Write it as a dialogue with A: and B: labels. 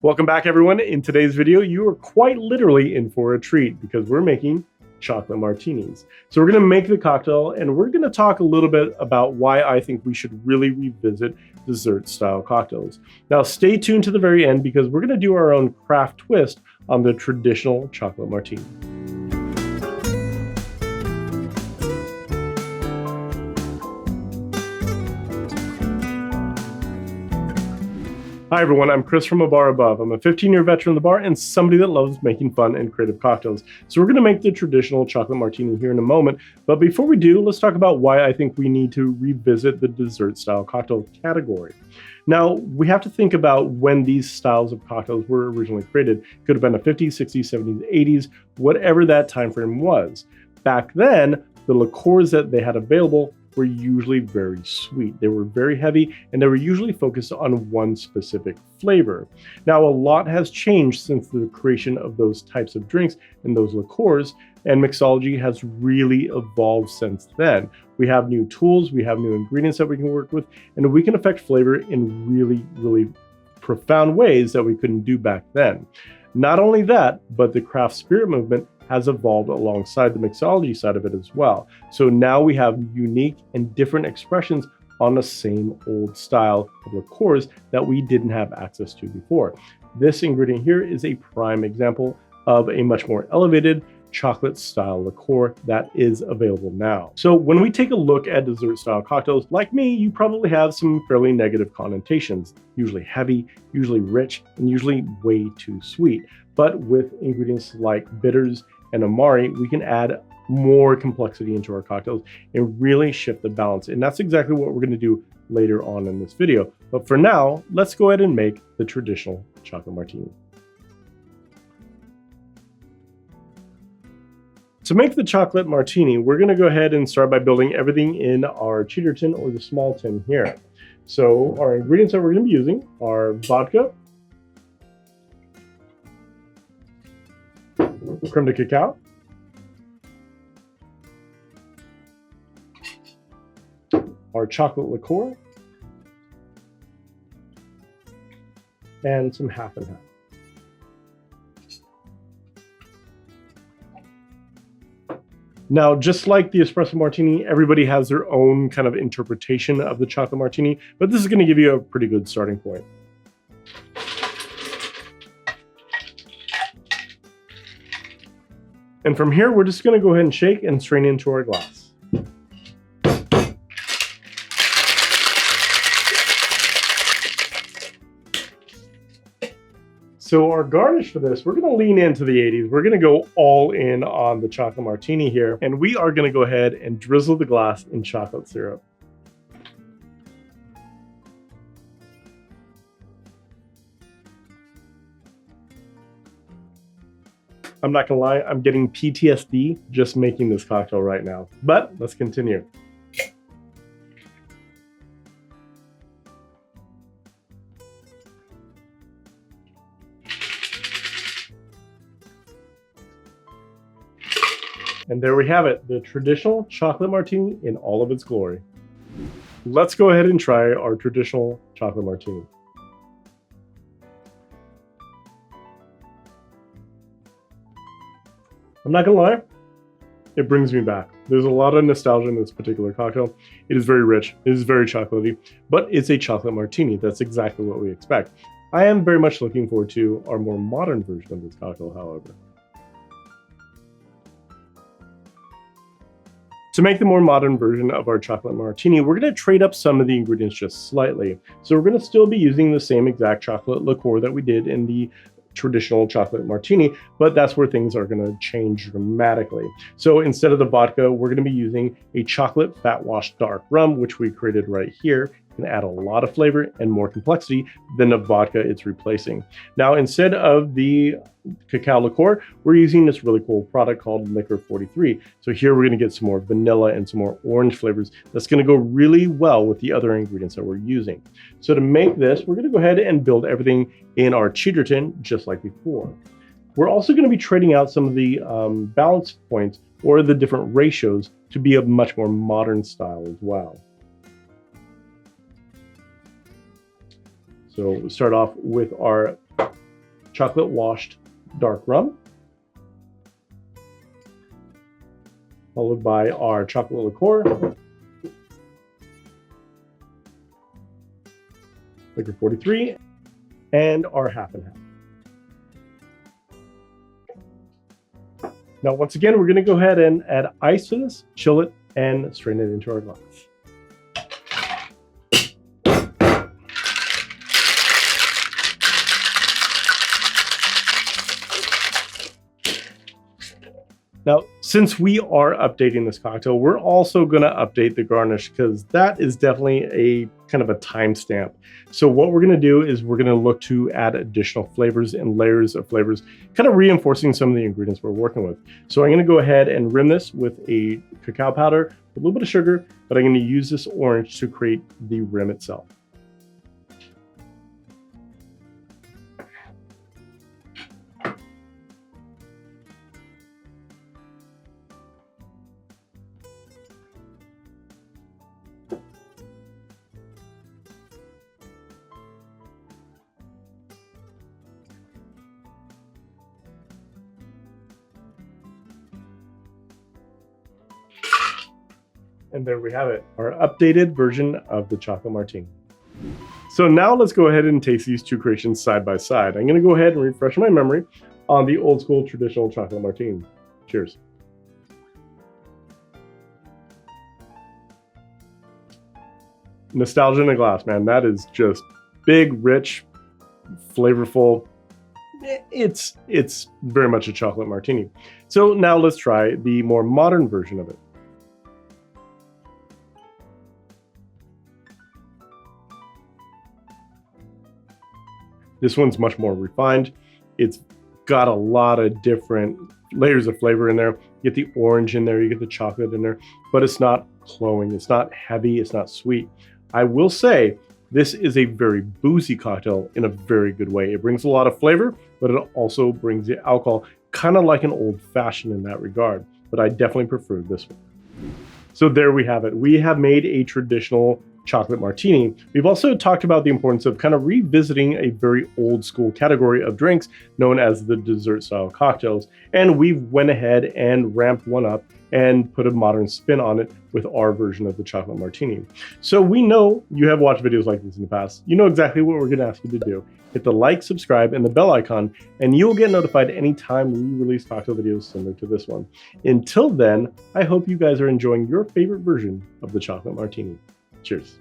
A: Welcome back, everyone. In today's video, you are quite literally in for a treat because we're making chocolate martinis. So we're going to make the cocktail and we're going to talk a little bit about why I think we should really revisit dessert style cocktails. Now stay tuned to the very end because we're going to do our own craft twist on the traditional chocolate martini. Hi everyone, I'm Chris from A Bar Above. I'm a 15-year veteran of the bar and somebody that loves making fun and creative cocktails. So we're going to make the traditional chocolate martini here in a moment. But before we do, let's talk about why I think we need to revisit the dessert style cocktail category. Now, we have to think about when these styles of cocktails were originally created. Could have been the 50s, 60s, 70s, 80s, whatever that time frame was. Back then, the liqueurs that they had available were usually very sweet. They were very heavy and they were usually focused on one specific flavor. Now, a lot has changed since the creation of those types of drinks and those liqueurs, and mixology has really evolved since then. We have new tools, we have new ingredients that we can work with, and we can affect flavor in really profound ways that we couldn't do back then. Not only that, but the craft spirit movement has evolved alongside the mixology side of it as well. So now we have unique and different expressions on the same old style of liqueurs that we didn't have access to before. This ingredient here is a prime example of a much more elevated chocolate style liqueur that is available now. So when we take a look at dessert style cocktails, like me, you probably have some fairly negative connotations, usually heavy, usually rich, and usually way too sweet. But with ingredients like bitters and amari, we can add more complexity into our cocktails and really shift the balance. And that's exactly what we're going to do later on in this video. But for now, let's go ahead and make the traditional chocolate martini. To make the chocolate martini, we're going to go ahead and start by building everything in our cheater tin or the small tin here. So our ingredients that we're going to be using are vodka, Créme de Cacao, our chocolate liqueur, and some half and half. Now, just like the espresso martini, everybody has their own kind of interpretation of the chocolate martini, but this is going to give you a pretty good starting point. And from here, we're just going to go ahead and shake and strain into our glass. So our garnish for this, we're going to lean into the 80s. We're going to go all in on the chocolate martini here, and we are going to go ahead and drizzle the glass in chocolate syrup. I'm not gonna lie, I'm getting PTSD just making this cocktail right now, but let's continue. And there we have it, the traditional chocolate martini in all of its glory. Let's go ahead and try our traditional chocolate martini. I'm not gonna lie, it brings me back. There's a lot of nostalgia in this particular cocktail. It is very rich, it is very chocolatey, but it's a chocolate martini. That's exactly what we expect. I am very much looking forward to our more modern version of this cocktail, however. To make the more modern version of our chocolate martini, we're going to trade up some of the ingredients just slightly. So we're going to still be using the same exact chocolate liqueur that we did in the traditional chocolate martini, but that's where things are going to change dramatically. So instead of the vodka, we're going to be using a chocolate fat wash dark rum, which we created right here. Can add a lot of flavor and more complexity than the vodka it's replacing. Now, instead of the cacao liqueur, we're using this really cool product called Liquor 43. So here we're going to get some more vanilla and some more orange flavors. That's going to go really well with the other ingredients that we're using. So to make this, we're going to go ahead and build everything in our cheater tin just like before. We're also going to be trading out some of the balance points or the different ratios to be a much more modern style as well. So we'll start off with our chocolate washed dark rum, followed by our chocolate liqueur, Licor 43, and our half and half. Now, once again, we're going to go ahead and add ice to this, chill it, and strain it into our glass. Now, since we are updating this cocktail, we're also going to update the garnish because that is definitely a kind of a timestamp. So what we're going to do is we're going to look to add additional flavors and layers of flavors, kind of reinforcing some of the ingredients we're working with. So I'm going to go ahead and rim this with a cacao powder, a little bit of sugar, but I'm going to use this orange to create the rim itself. And there we have it, our updated version of the Chocolate Martini. So now let's go ahead and taste these two creations side by side. I'm going to go ahead and refresh my memory on the old school traditional Chocolate Martini. Cheers. Nostalgia in a glass, man. That is just big, rich, flavorful. It's very much a chocolate martini. So now let's try the more modern version of it. This one's much more refined. It's got a lot of different layers of flavor in there. You get the orange in there, you get the chocolate in there, but it's not cloying, it's not heavy, it's not sweet. I will say this is a very boozy cocktail in a very good way. It brings a lot of flavor, but it also brings the alcohol, kind of like an old fashioned in that regard. But I definitely prefer this one. So there we have it. We have made a traditional chocolate martini. We've also talked about the importance of kind of revisiting a very old school category of drinks known as the dessert style cocktails. And we went ahead and ramped one up and put a modern spin on it with our version of the chocolate martini. So we know you have watched videos like this in the past. You know exactly what we're going to ask you to do. Hit the like, subscribe, and the bell icon, and you'll get notified anytime we release cocktail videos similar to this one. Until then, I hope you guys are enjoying your favorite version of the chocolate martini. Cheers.